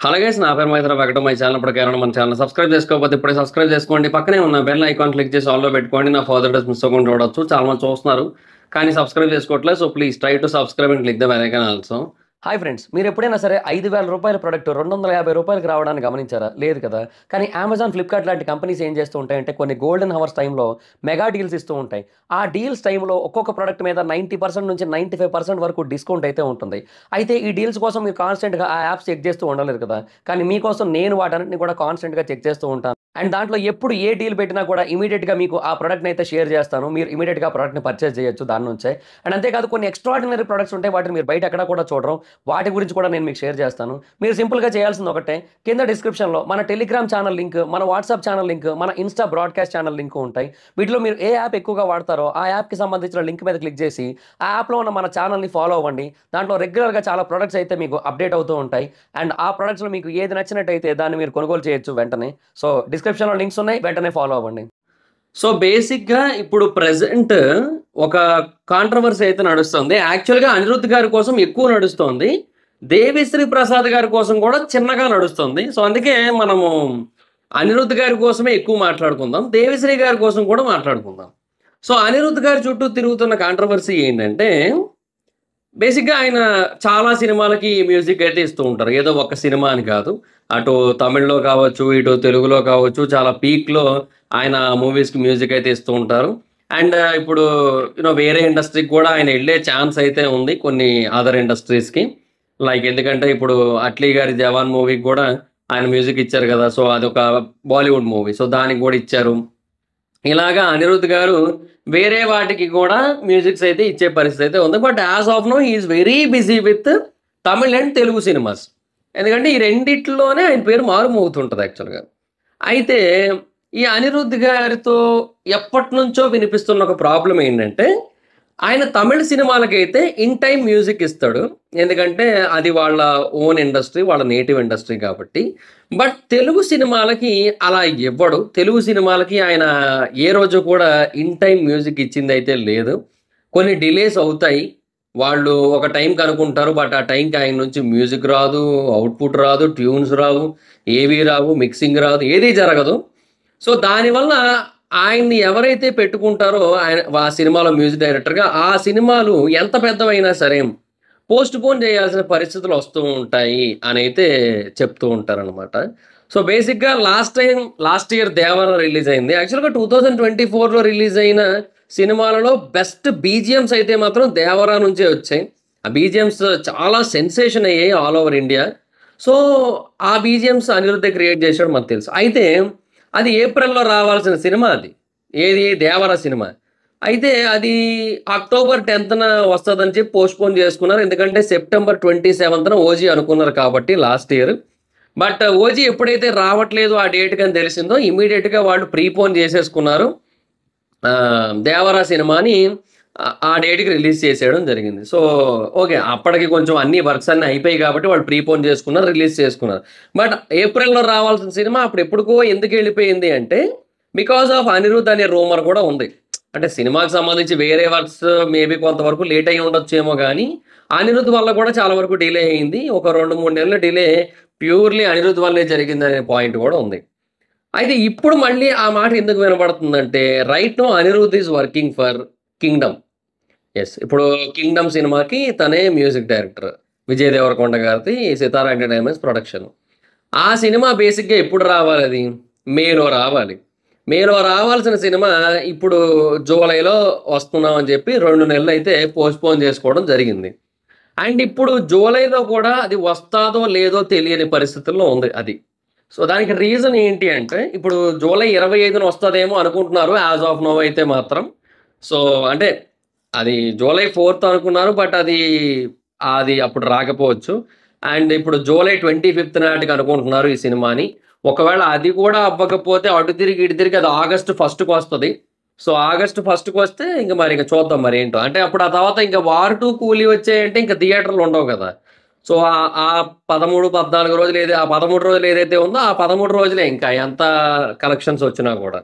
Hello guys, నా పేరు Maitra Venkata. My channel ఇప్పుడు కేవలం మన ఛానల్ సబ్స్క్రైబ్ చేసుకోకపోతే ఇప్పుడే సబ్స్క్రైబ్ చేసుకోండి. పక్కనే ఉన్న బెల్ ఐకాన్ క్లిక్ చేసి ఆల్లో పెట్టుకోండి. నా ఫర్దర్ డేస్ మిస్ అవ్వకుండా చూడొచ్చు. చాలా మంది చూస్తున్నారు కానీ సబ్స్క్రైబ్ చేసుకోవట్లేదు. So please try to subscribe and click the bell icon also. Hi friends, మీరు ఎప్పుడైనా సరే 5,000 రూపాయల ప్రొడక్ట్ 250 రూపాయలకి రావడానికి గమనించారా? లేదు కదా. కానీ అమెజాన్, ఫ్లిప్కార్ట్ లాంటి కంపెనీస్ ఏం చేస్తూ ఉంటాయంటే కొన్ని గోల్డెన్ హవర్స్ టైంలో మెగా డీల్స్ ఇస్తూ ఉంటాయి. ఆ డీల్స్ టైంలో ఒక్కొక్క ప్రొడక్ట్ మీద 90% నుంచి 95% వరకు డిస్కౌంట్ అయితే ఉంటుంది. అయితే ఈ డీల్స్ కోసం మీరు కాన్స్టెంట్గా ఆ యాప్స్ చెక్ చేస్తూ ఉండలేరు కదా. కానీ మీకోసం నేను వాటన్నిటిని కూడా కాన్స్టెంట్గా చెక్ చేస్తూ ఉంటాను. అండ్ దాంట్లో ఎప్పుడు ఏ డీల్ పెట్టినా కూడా ఇమీడియట్గా మీకు ఆ ప్రొడక్ట్ని అయితే షేర్ చేస్తాను. మీరు ఇమీడియట్గా ఆ ప్రొడక్ట్ని పర్చేస్ చేయొచ్చు దాని నుంచే. అండ్ అంతేకాదు కొన్ని ఎక్స్ట్రాడినరీ ప్రొడక్ట్స్ ఉంటాయి, వాటిని మీరు బయట ఎక్కడ కూడా చూడరు. వాటి గురించి కూడా నేను మీకు షేర్ చేస్తాను. మీరు సింపుల్గా చేయాల్సింది ఒకటే, కింద డిస్క్రిప్షన్లో మన టెలిగ్రామ్ ఛానల్ లింక్, మన వాట్సాప్ ఛానల్ లింక్, మన ఇన్స్టా బ్రాడ్కాస్ట్ ఛానల్ లింక్ ఉంటాయి. వీటిలో మీరు ఏ యాప్ ఎక్కువగా వాడతారో ఆ యాప్కి సంబంధించిన లింక్ మీద క్లిక్ చేసి ఆ యాప్లో ఉన్న మన ఛానల్ని ఫాలో అవ్వండి. దాంట్లో రెగ్యులర్గా చాలా ప్రొడక్ట్స్ అయితే మీకు అప్డేట్ అవుతూ ఉంటాయి. అండ్ ఆ ప్రొడక్ట్స్లో మీకు ఏది నచ్చినట్టయితే దాన్ని మీరు కొనుగోలు చేయొచ్చు వెంటనే. సో డిస్క్రిప్షన్లో లింక్స్ ఉన్నాయి, వెంటనే ఫాలో అవ్వండి. సో బేసిక్గా ఇప్పుడు ప్రెజెంట్ ఒక కాంట్రవర్సీ అయితే నడుస్తుంది. యాక్చువల్గా అనిరుద్ధ్ గారి కోసం ఎక్కువ నడుస్తుంది, దేవిశ్రీ ప్రసాద్ గారి కోసం కూడా చిన్నగా నడుస్తుంది. సో అందుకే మనము అనిరుద్ధ్ గారి కోసమే ఎక్కువ మాట్లాడుకుందాం, దేవిశ్రీ గారి కోసం కూడా మాట్లాడుకుందాం. సో అనిరుద్ధ్ గారి చుట్టూ తిరుగుతున్న కాంట్రవర్సీ ఏంటంటే, బేసిక్గా ఆయన చాలా సినిమాలకి మ్యూజిక్ అయితే ఇస్తూ ఉంటారు. ఏదో ఒక సినిమా అని కాదు, అటు తమిళ్లో కావచ్చు, ఇటు తెలుగులో కావచ్చు, చాలా పీక్లో ఆయన మూవీస్కి మ్యూజిక్ అయితే ఇస్తూ ఉంటారు. అండ్ ఇప్పుడు వేరే ఇండస్ట్రీకి కూడా ఆయన వెళ్ళే ఛాన్స్ అయితే ఉంది, కొన్ని అదర్ ఇండస్ట్రీస్కి. లైక్ ఎందుకంటే ఇప్పుడు అట్లీ గారి జవాన్ మూవీకి కూడా ఆయన మ్యూజిక్ ఇచ్చారు కదా. సో అదొక బాలీవుడ్ మూవీ, సో దానికి కూడా ఇచ్చారు. ఇలాగా అనిరుద్ధ్ గారు వేరే వాటికి కూడా మ్యూజిక్స్ అయితే ఇచ్చే పరిస్థితి అయితే ఉంది. But as of no he's very busy with Tamil and Telugu cinemas. ఎందుకంటే ఈ రెండిట్లోనే ఆయన పేరు మారుమోగుతుంటుంది యాక్చువల్గా. అయితే ఈ అనిరుద్ధ్ గారితో ఎప్పటి నుంచో వినిపిస్తున్న ఒక ప్రాబ్లం ఏంటంటే, ఆయన తమిళ సినిమాలకైతే ఇన్ టైం మ్యూజిక్ ఇస్తాడు, ఎందుకంటే అది వాళ్ళ ఓన్ ఇండస్ట్రీ, వాళ్ళ నేటివ్ ఇండస్ట్రీ కాబట్టి. బట్ తెలుగు సినిమాలకి అలా ఇవ్వడు. తెలుగు సినిమాలకి ఆయన ఏ రోజు కూడా ఇన్ టైం మ్యూజిక్ ఇచ్చింది అయితే లేదు. కొన్ని డిలేస్ అవుతాయి, వాళ్ళు ఒక టైంకి అనుకుంటారు, బట్ ఆ టైంకి ఆయన నుంచి మ్యూజిక్ రాదు, అవుట్పుట్ రాదు, ట్యూన్స్ రావు, ఏవీ రావు, మిక్సింగ్ రాదు, ఏదీ జరగదు. సో దానివల్ల ఆయన్ని ఎవరైతే పెట్టుకుంటారో ఆయన ఆ సినిమాలో మ్యూజిక్ డైరెక్టర్గా, ఆ సినిమాలు ఎంత పెద్దవైనా సరే పోస్ట్ పోన్ చేయాల్సిన పరిస్థితులు వస్తూ ఉంటాయి అని అయితే చెప్తూ ఉంటారనమాట. సో బేసిక్గా లాస్ట్ ఇయర్ దేవర రిలీజ్ అయింది. యాక్చువల్గా 2024లో రిలీజ్ అయిన సినిమాలలో బెస్ట్ బీజిఎమ్స్ అయితే మాత్రం దేవరా నుంచే వచ్చాయి. ఆ బీజిఎమ్స్ చాలా సెన్సేషన్ అయ్యాయి ఆల్ ఓవర్ ఇండియా. సో ఆ బీజిఎమ్స్ అనిరుద్ధే క్రియేట్ చేశాడు మనకు తెలుసు. అయితే అది ఏప్రిల్లో రావాల్సిన సినిమా, అది ఏది దేవర సినిమా. అయితే అది అక్టోబర్ 10న వస్తుందని చెప్పి పోస్ట్పోన్ చేసుకున్నారు, ఎందుకంటే సెప్టెంబర్ 27న ఓజీ అనుకున్నారు కాబట్టి లాస్ట్ ఇయర్. బట్ ఓజీ ఎప్పుడైతే రావట్లేదు ఆ డేట్కి అని తెలిసిందో ఇమీడియట్గా వాళ్ళు ప్రీపోన్ చేసేసుకున్నారు. దేవరా సినిమాని ఆ డేట్కి రిలీజ్ చేసేయడం జరిగింది. సో ఓకే, అప్పటికి కొంచెం అన్ని వర్క్స్ అన్నీ అయిపోయాయి కాబట్టి వాళ్ళు ప్రీపోన్ చేసుకున్నారు, రిలీజ్ చేసుకున్నారు. బట్ ఏప్రిల్లో రావాల్సిన సినిమా అప్పుడు ఎప్పుడుకో ఎందుకు వెళ్ళిపోయింది అంటే, బికాస్ ఆఫ్ అనిరుద్ధ్ అనే రూమర్ కూడా ఉంది. అంటే సినిమాకి సంబంధించి వేరే వర్క్స్ మేబీ కొంతవరకు లేట్ అయ్యి ఉండొచ్చేమో, కానీ అనిరుద్ధ్ వల్ల కూడా చాలా వరకు డిలే అయింది. ఒక 2-3 నెలల డిలే ప్యూర్లీ అనిరుద్ధ్ వల్లే జరిగింది అనే పాయింట్ కూడా ఉంది. అయితే ఇప్పుడు మళ్ళీ ఆ మాట ఎందుకు వినపడుతుందంటే, right no Anirudh is working for Kingdom. Yes, ఇప్పుడు కింగ్డమ్ సినిమాకి తనే మ్యూజిక్ డైరెక్టర్, విజయ్ దేవరకొండ గారిది సితారా ఎంటర్టైన్మెంట్స్ ప్రొడక్షన్. ఆ సినిమా బేసిక్గా ఎప్పుడు రావాలి? అది మేలో రావాలి. మేలో రావాల్సిన సినిమా ఇప్పుడు జూలైలో వస్తున్నాం అని చెప్పి 2 నెలలు అయితే పోస్ట్పోన్ చేసుకోవడం జరిగింది. అండ్ ఇప్పుడు జూలైలో కూడా అది వస్తాదో లేదో తెలియని పరిస్థితుల్లో ఉంది అది. సో దానికి రీజన్ ఏంటి అంటే, ఇప్పుడు జూలై 25న వస్తుందేమో అనుకుంటున్నారు యాజ్ ఆఫ్ నో అయితే మాత్రం. సో అంటే అది జూలై 4th అనుకున్నారు, బట్ అది అది అప్పుడు రాకపోవచ్చు. అండ్ ఇప్పుడు జూలై 25th నాటికి అనుకుంటున్నారు ఈ సినిమాని. ఒకవేళ అది కూడా అవ్వకపోతే అటు తిరిగి ఇటు తిరిగి అది ఆగస్టు 1st వస్తుంది. సో ఆగస్టు 1st వస్తే ఇంకా మరి ఇంకా చూద్దాం మరి ఏంటో. అంటే అప్పుడు ఆ తర్వాత ఇంకా వార్ 2 కూలీ వచ్చాయంటే ఇంకా థియేటర్లు ఉండవు కదా. సో ఆ 13-14 రోజులు ఆ 13 రోజులు ఏదైతే ఉందో ఆ 13 రోజులే ఇంకా ఎంత కలెక్షన్స్ వచ్చినా కూడా.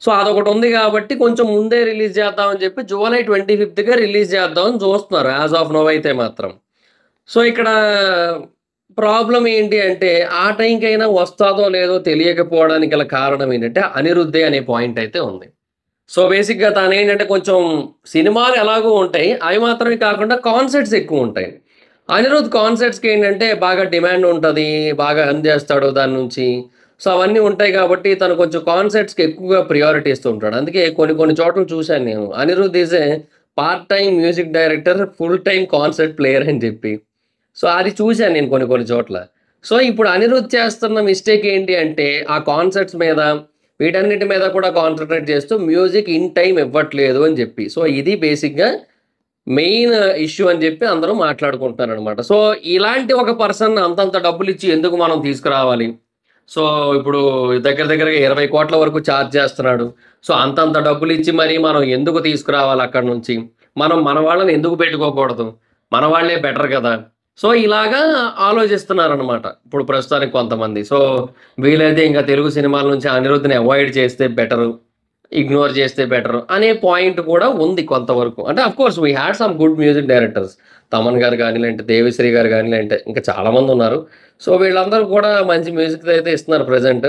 సో అదొకటి ఉంది కాబట్టి కొంచెం ముందే రిలీజ్ చేద్దామని చెప్పి జూలై 25గా రిలీజ్ చేద్దామని చూస్తున్నారు యాజ్ ఆఫ్ నో అయితే మాత్రం. సో ఇక్కడ ప్రాబ్లమ్ ఏంటి అంటే, ఆ టైంకైనా వస్తాదో లేదో తెలియకపోవడానికి గల కారణం ఏంటంటే, అనిరుద్ధే అనే పాయింట్ అయితే ఉంది. సో, బేసిక్‌గా తనేంటంటే కొంచెం సినిమాలు ఎలాగో ఉంటాయి. అవి మాత్రమే కాకుండా కాన్సర్ట్స్ ఎక్కువుంటాయి. అనిరుద్ కాన్సర్ట్స్‌కేంటంటే బాగా డిమాండ్ ఉంటది. బాగా ఎర్న్ చేస్తాడు దాని నుంచి. సో, అవన్నీ ఉంటాయి కాబట్టి తను కొంచెం కాన్సర్ట్స్‌కి ఎక్కువగా ప్రియారిటీ ఇస్తూ ఉంటాడు. అందుకే కొన్ని కొన్ని చోట్ల చూసాను నేను. Anirudh is a part time music director, full time concert player అని చెప్పి. సో, అది చూసాను నేను కొన్ని కొన్ని చోట్ల. సో, ఇప్పుడు అనిరుద్ చేస్తున్న మిస్టేక్ ఏంటి అంటే, ఆ కాన్సర్ట్స్ మీద, వీటన్నిటి మీద కూడా కాన్సంట్రేట్ చేస్తూ మ్యూజిక్ ఇన్ టైమ్ ఇవ్వట్లేదు అని జెప్పి. సో, ఇది బేసిక్‌గా మెయిన్ ఇష్యూ అని జెప్పి అందరూ మాట్లాడుకుంటున్నారనమాట. సో, ఇలాంటి ఒక పర్సన్ అంతంత డబ్బులిచ్చి ఎందుకు మనం తీసుకురావాలి? సో, ఇప్పుడు దగ్గర దగ్గరగా 20,00,00,000 వరకు చార్జ్ చేస్తున్నాడు. సో, అంతంత డబ్బులిచ్చి మరి మనం ఎందుకు తీసుకురావాలి అక్కడి నుంచి? మనం మన వాళ్ళని ఎందుకు పెట్టుకోకూడదు? మన వాళ్ళే బెటర్ గదా! సో, ఇలాగా ఆలోచిస్తున్నారనమాట. ఇప్పుడు ప్రస్తుతానికి కొంతమంది. సో, వీలైతే ఇంక తెలుగు సినిమాల నుంచి అనిరుద్‌ని అవాయిడ్ చేస్తే బెటరు. ఇగ్నోర్ చేస్తే బెటర్ అనే పాయింట్ కూడా ఉంది కొంతవరకు. అంటే of course we had some good music directors. Thaman garu గాని, లేదంటే దేవిశ్రీ గారు గాని, లేదంటే ఇంకా చాలామందున్నారు. సో, వీళ్ళందరూ కూడా మంచి మ్యూజిక్ అయితే ఇస్తున్నారు ప్రెజెంట్.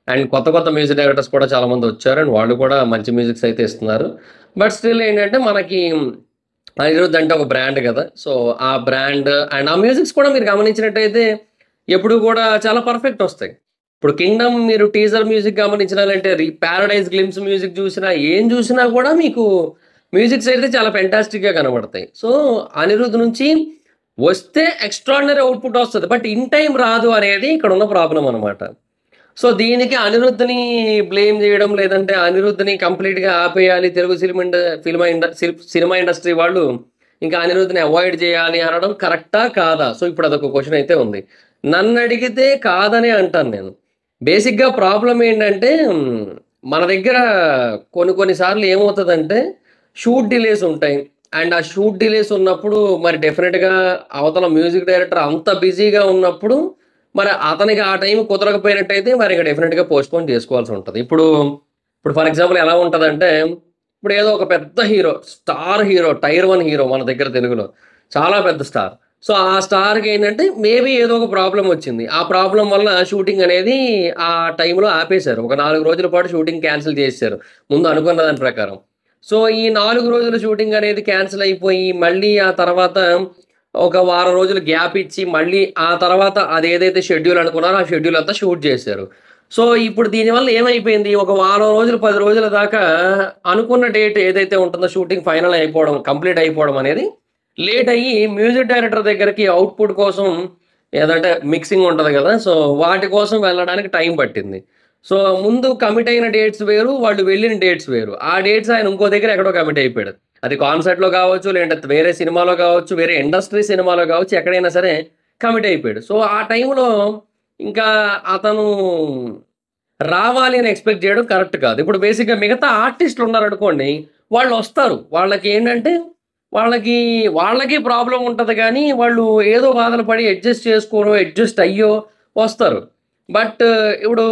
అండ్ కొత్త కొత్త మ్యూజిక్ డైరెక్టర్స్ కూడా చాలామందొచ్చారు. అండ్ వాళ్ళు కూడా మంచి మ్యూజిక్స్ అయితే ఇస్తున్నారు. బట్ స్టిల్ ఏంటంటే మనకి అనిరుద్ అంటే ఒక బ్రాండ్ గదా! సో, ఆ బ్రాండ్ అండ్ ఆ మ్యూజిక్స్ కూడా మీరు గమనించినట్టయితే ఎప్పుడు కూడా చాలా పర్ఫెక్ట్ ఒస్తాయి. ఇప్పుడు 'కింగ్డమ్' మీరు టీజర్ మ్యూజిక్ గమనించినా లేదంటే 'పారడైజ్ గ్లిమ్స్' మ్యూజిక్ జూసినా, ఏం జూసినా గూడా మీకు మ్యూజిక్స్ అయితే చాలా ఫెంటాస్టిక్‌గా కనబడతాయి. సో, అనిరుద్ నుంచి వస్తే ఎక్స్‌ట్రార్డినరీ అవుట్‌పుట్ ఒస్తది. బట్ ఇన్ టైమ్ రాదు అనేది ఇక్కడున్న ప్రాబ్లమ్ అనమాట. సో, దీనికి అనిరుద్‌ని బ్లేమ్ జేయడం, లేదంటే అనిరుద్‌ని కంప్లీట్‌గా ఆపేయాలి తెలుగు సినిమా ఇండస్ట్రీ వాళ్ళు, ఇంకా అనిరుద్‌ని అవాయిడ్ జేయాలి అనడం కరెక్టా? కాదా? సో, ఇప్పుడు అదొక క్వెషన్ అయితే ఉంది. నన్నడిగితే కాదనే అంటాను నేను. బేసిక్‌గా ప్రాబ్లమ్ ఏంటంటే మన దగ్గర కొన్ని కొన్ని సార్లు ఏమవుతదంటే షూట్ డిలేస్ ఉంటాయి. అండ్ ఆ షూట్ డిలేస్ ఉన్నప్పుడు మరి డెఫినిట్‌గా అవతల మ్యూజిక్ డైరెక్టర్ అంత బిజీగా ఉన్నప్పుడు మరి అతనికి ఆ టైం కుదరకపోయినట్టయితే మరి ఇంక డెఫినిట్‌గా పోస్ట్‌పోన్ చేసుకోవాల్సి ఉంటది. ఇప్పుడు ఫర్ ఎగ్జాంపుల్ ఎలా ఉంటదంటే, ఇప్పుడు ఏదో ఒక పెద్ద hero, star hero, tier 1 hero మన దగ్గర తెలుగులో. చాలా పెద్ద స్టార్. సో, ఆ స్టార్‌కేంటంటే మేబీ ఏదో ఒక ప్రాబ్లమ్ వచ్చింది. ఆ ప్రాబ్లమ్ వల్ల షూటింగ్ అనేది ఆ టైంలో ఆపేశారు. ఒక 4 రోజుల పాటు షూటింగ్ క్యాన్సిల్ చేసేశారు. ముందు అనుకున్న దాని ప్రకారం. సో, ఈ 4 రోజుల షూటింగ్ అనేది క్యాన్సిల్ అయిపోయి, మళ్ళీ ఆ తర్వాత ఒక వారం రోజులు గ్యాప్ ఇచ్చి, మళ్ళీ ఆ తర్వాత అదేదైతే షెడ్యూల్ అనుకున్నారో, ఆ షెడ్యూల్ అంతా షూట్ జేశారు. సో, ఇప్పుడు దీనివల్ల ఏమైపోయింది, ఒక వారం రోజులు, 10 రోజుల దాకా అనుకున్న డేట్ ఏదైతే ఉంటుందో షూటింగ్ ఫైనల్ అయిపోవడం, కంప్లీట్ అయిపోవడం అనేది లేట్ అయ్యి, మ్యూజిక్ డైరెక్టర్ దగ్గరికి అవుట్‌పుట్ కోసం ఏదంటే మిక్సింగ్ ఉంటది గదా! సో, వాటి కోసం వెళ్ళడానికి టైం పట్టింది. సో, ముందు కమిట్ అయిన డేట్స్ వేరు, వాళ్ళు వెళ్ళిన డేట్స్ వేరు. ఆ డేట్స్ ఆయన ఇంకో దగ్గర ఎక్కడో కమిట్ అయిపోయాడు. అది కాన్సర్ట్‌లో కావచ్చు, లేదంటే వేరే సినిమాలో కావచ్చు, వేరే ఇండస్ట్రీ సినిమాలో కావచ్చు, ఎక్కడైనా సరే కమిట్ అయిపోయాడు. సో, ఆ టైంలో ఇంకా అతను రావాలి అని ఎక్స్‌పెక్ట్ జేయడం కరెక్ట్ కాదు. ఇప్పుడు బేసిక్‌గా మిగతా ఆర్టిస్ట్‌లున్నారనుకోండి, వాళ్ళొస్తారు. వాళ్ళకేంటంటే, వాళ్ళకి వాళ్ళకి ప్రాబ్లమ్ ఉంటది గానీ, వాళ్ళు ఏదో బాధలు పడి అడ్జస్ట్ చేసుకోనో, అడ్జస్ట్ అయ్యో వస్తారు. బట్ ఇప్పుడు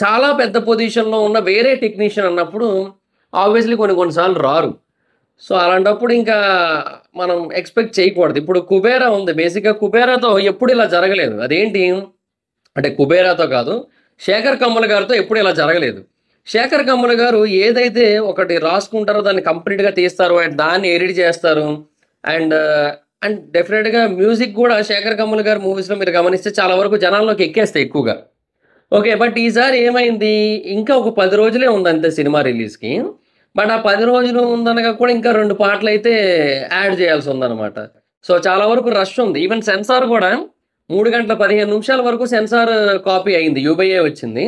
చాలా పెద్ద పొజిషన్‌లో ఉన్న వేరే టెక్నీషియన్ అన్నప్పుడు ఆబ్వియస్‌లీ కొన్ని కొన్ని సార్లు రారు. సో, అలాంటప్పుడు ఇంకా మనం ఎక్స్‌పెక్ట్ చేయకూడదు. ఇప్పుడు 'కుబేరా' ఉంది. బేసిక్‌గా 'కుబేరా'తో ఎప్పుడు ఇలా జరగలేదు. అదేంటి అంటే 'కుబేరా'తో కాదు. 'శేఖర్ కమ్ముల' గారితో ఎప్పుడు ఇలా జరగలేదు. 'శేఖర్ కమ్ముల' గారు ఏదైతే ఒకటి రాసుకుంటారో దాన్ని కంప్లీట్‌గా తీస్తారు. అండ్ దాన్ని ఎడిట్ చేస్తారు. అండ్, అండ్ డెఫినిట్‌గా మ్యూజిక్ గూడా 'శేఖర్ కమ్ముల' గారి మూవీస్‌లో మీరు గమనిస్తే చాలా వరకు జనాల్లోకి ఎక్కేస్తాయి ఎక్కువగా. ఓకే. బట్ ఈసారి ఏమైంది, ఇంకా ఒక 10 రోజులే ఉందంతే సినిమా రిలీజ్‌కి. బట్ ఆ 10 రోజులు ఉందనగా కూడా ఇంకా 2 పాటలైతే యాడ్ చేయాల్సుందనమాట. సో, చాలా వరకు రష్ ఉంది. ఈవెన్ సెన్సార్ గూడా 3 గంటల 15 నిమిషాల వరకు సెన్సార్ కాపీ అయింది. యూబీఏ వచ్చింది.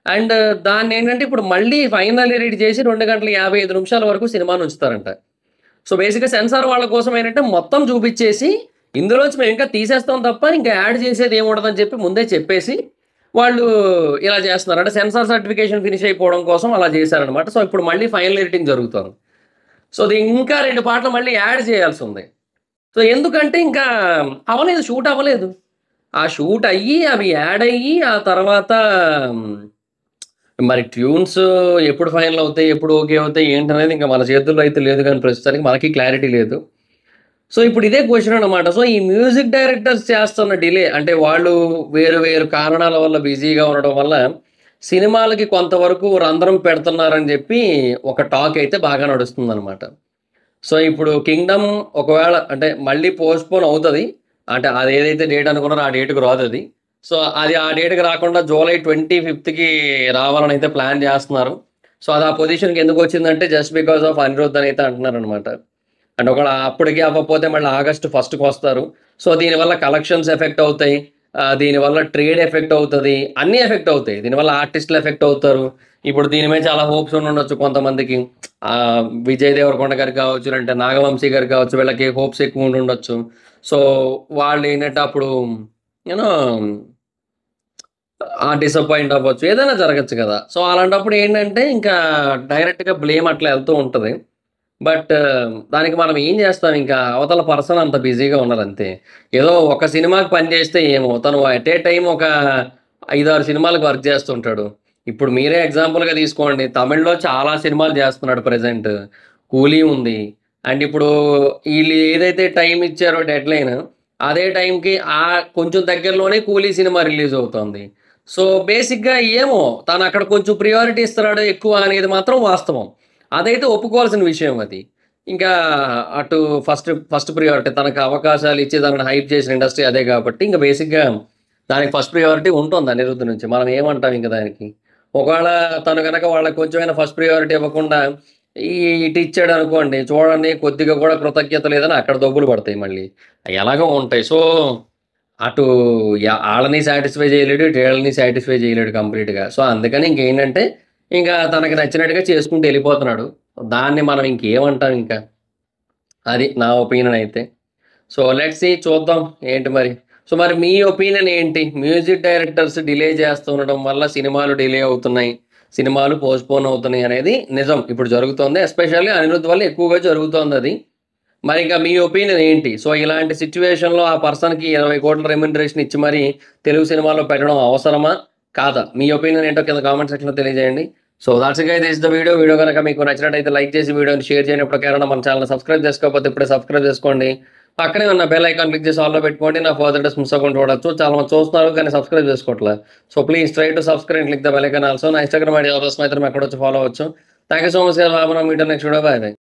అండ్ దాన్నేంటంటే ఇప్పుడు మళ్ళీ ఫైనల్ ఎడిట్ చేసి 2 గంటల 55 నిమిషాల వరకు సినిమానుంచుతారంట. సో, బేసిక్‌గా సెన్సార్ వాళ్ళ కోసం ఏంటంటే మొత్తం చూపిచ్చేసి, ఇందులోంచి మేమింకా తీసేస్తాం తప్ప ఇంకా యాడ్ చేసేదేముండదని చెప్పి ముందే చెప్పేసి, వాళ్ళు ఇలా చేస్తున్నారు. అంటే సెన్సార్ సర్టిఫికేషన్ ఫినిష్ అయిపోవడం కోసం అలా చేశారనమాట. సో, ఇప్పుడు మళ్ళీ ఫైనల్ ఎడిటింగ్ జరుగుతోంది. సో, అది ఇంకా 2 పాటలు మళ్ళీ యాడ్ చేయాల్సుంది. సో, ఎందుకంటే ఇంకా అవ్వలేదు. షూట్ అవ్వలేదు. ఆ షూట్ అయ్యి, అవి యాడ్ అయ్యి, ఆ తర్వాత హ్మ్, మరి ట్యూన్స్ ఎప్పుడు ఫైనల్ అవుతాయి, ఎప్పుడు ఓకే అవుతాయి ఏంటనేది ఇంకా మన చేతుల్లో అయితే లేదు గానీ ప్రస్తుతానికి మనకి క్లారిటీ లేదు. సో ఇప్పుడు ఇదే క్వెషన్ అనమాట. సో ఈ మ్యూజిక్ డైరెక్టర్స్ చేస్తున్న డిలే అంటే వాళ్ళు వేరు వేరు కారణాల వల్ల బిజీగా ఉండడం వల్ల సినిమాలకి కొంతవరకు రంధ్రం పెడుతున్నారని చెప్పి ఒక టాక్ అయితే బాగా నడుస్తుందనమాట. సో ఇప్పుడు 'కింగ్డమ్' ఒకవేళ అంటే మళ్ళీ పోస్ట్‌పోన్ అవుతది. అంటే అదేదైతే డేట్ అనుకున్నారో ఆ డేట్‌కి రాదది. సో అది ఆ డేట్‌కి రాకుండా జూలై 25కి రావాలని అయితే ప్లాన్ జేస్తున్నారు. సో అది ఆ పొజిషన్‌కి ఎందుకొచ్చిందంటే జస్ట్ బికాస్ ఆఫ్ అనిరుద్ అని అయితే అంటున్నారనమాట. అంటే ఒకవేళ అప్పటికి అవ్వకపోతే మళ్ళీ ఆగస్టు ఫస్ట్‌కొస్తారు. సో దీనివల్ల కలెక్షన్స్ ఎఫెక్ట్ అవుతాయి. దీనివల్ల ట్రేడ్ ఎఫెక్ట్ అవుతది. అన్నీ ఎఫెక్ట్ అవుతాయి. దీనివల్ల ఆర్టిస్ట్‌లు ఎఫెక్ట్ అవుతారు. ఇప్పుడు దీని మీద చాలా హోప్స్ ఉండుండొచ్చు కొంతమందికి. విజయ్ దేవరకొండ గారికి కావచ్చు, లేదంటే నాగవంశీ గారికి కావచ్చు, వీళ్ళకి హోప్స్ ఎక్కువ ఉండుండొచ్చు. సో వాళ్ళేంటంటే అప్పుడు యూ నో డిసప్పాయింట్ అవ్వచ్చు. ఏదైనా జరగొచ్చు కదా! సో అలాంటప్పుడు ఏంటంటే ఇంకా డైరెక్ట్‌గా బ్లేమ్ అట్లా ఎళ్తూ ఉంటది. బట్ దానికి మనం ఏం జేస్తాం ఇంకా అవతల పర్సన్ అంత బిజీగా ఉన్నారంతే. ఏదో ఒక సినిమాకి పని జేస్తే ఏమో తను ఎట్ ఏ టైమ్ ఒక 5, 6 సినిమాలకు వర్క్ జేస్తుంటాడు. ఇప్పుడు మీరే ఎగ్జాంపుల్‌గా తీసుకోండి. తమిళ్‌లో చాలా సినిమాలు జేస్తున్నాడు ప్రెజెంట్. 'కూలీ' ఉంది. అండ్ ఇప్పుడు ఈళ్ళు ఏదైతే టైమ్ ఇచ్చారో డెడ్‌లైన్ అదే టైంకి కొంచెం దగ్గరలోనే 'కూలీ' సినిమా రిలీజ్ అవుతోంది. సో బేసిక్‌గా ఏమో తనక్కడ కొంచెం ప్రియారిటీ ఇస్తున్నాడు ఎక్కువ అనేది మాత్రం వాస్తవం. అదైతే ఒప్పుకోవాల్సిన విషయం అది. ఇంకా అటు ఫస్ట్ ప్రియారిటీ తనకు అవకాశాలిచ్చి తనని హైప్ చేసిన ఇండస్ట్రీ అదే గాబట్టి, ఇంక బేసిక్‌గా దానికి ఫస్ట్ ప్రియారిటీ ఉంటుంది అనిరుద్ నుంచి. మనం ఏమంటాం ఇంక దానికి. ఒకవేళ తను గనక వాళ్ళకి కొంచెమైనా ఫస్ట్ ప్రియారిటీ ఇవ్వకుండా ఈ ఇటు ఇచ్చాడనుకోండి, చూడండి కొద్దిగా గూడా కృతజ్ఞత లేదని అక్కడ దొబ్బులు పడతాయి మళ్ళీ. ఎలాగో ఉంటాయి. సో, అటు ఆళ్ళని సాటిస్ఫై చేయలేడు, ఇటు ఈళ్ళని సాటిస్ఫై చేయలేడు కంప్లీట్‌గా. సో, అందుకని ఇంకేంటంటే, ఇంకా తనకి నచ్చినట్టుగా చేసుకుంటూ ఎళ్ళిపోతున్నాడు. దాన్ని మనం ఇంకేమంటాం ఇంకా. అది నా ఒపీనియన్ అయితే. సో, లెట్స్ సీ చూద్దాం ఏంటి మరి. సో, మరి మీ ఒపీనియన్ ఏంటి? మ్యూజిక్ డైరెక్టర్స్ డిలే చేస్తూ ఉండడం వల్ల సినిమాలు డిలే అవుతున్నాయి. సినిమాలు పోస్ట్‌పోన్ అవుతున్నాయి అనేది నిజం. ఇప్పుడు జరుగుతోంది. ఎస్పెషల్లీ అనిరుద్ వల్ల ఎక్కువగా జరుగుతోందది. మరింక మీ ఒపీనియన్ ఏంటి? సో, ఇలాంటి సిట్యుయేషన్‌లో ఆ పర్సన్‌కి 20,00,00,000 రెమ్యునరేషన్ ఇచ్చి మరి తెలుగు సినిమాలో పెట్టడం అవసరమా? కాదా? మీ ఒపీనియన్ ఏంటో కింద కామెంట్ సెక్షన్‌లో తెలియజేయండి. So, thoughts it guys this is the video. Video గనక మీకు నచ్చినట్టయితే లైక్ చేసి వీడియోని షేర్ చేయండి. ఇప్పటికెవరైనా మన ఛానెల్‌ని సబ్స్క్రైబ్ చేసుకోకపోతే ఇప్పుడే సబ్స్క్రైబ్ చేసుకోండి. పక్కనే ఉన్న బెల్ ఐకాన్ క్లిక్ చేసి ఆల్‌లో పెట్టుకోండి. నా ఫర్దర్ అప్డేట్స్ మిస్ అవ్వకుండా చూడొచ్చు. చాలా మంది చూస్తున్నారు కానీ సబ్స్క్రైబ్ చేసుకోవట్లే. So, please try to subscribe and click the bell icon also. నా ఇన్‌స్టాగ్రామ్ ఐడీ ఎవరు ఎక్కడొచ్చి ఫాలో అవ్వచ్చు. Thank you so much guys. Bye. మనం meet next video. Bye. Bye.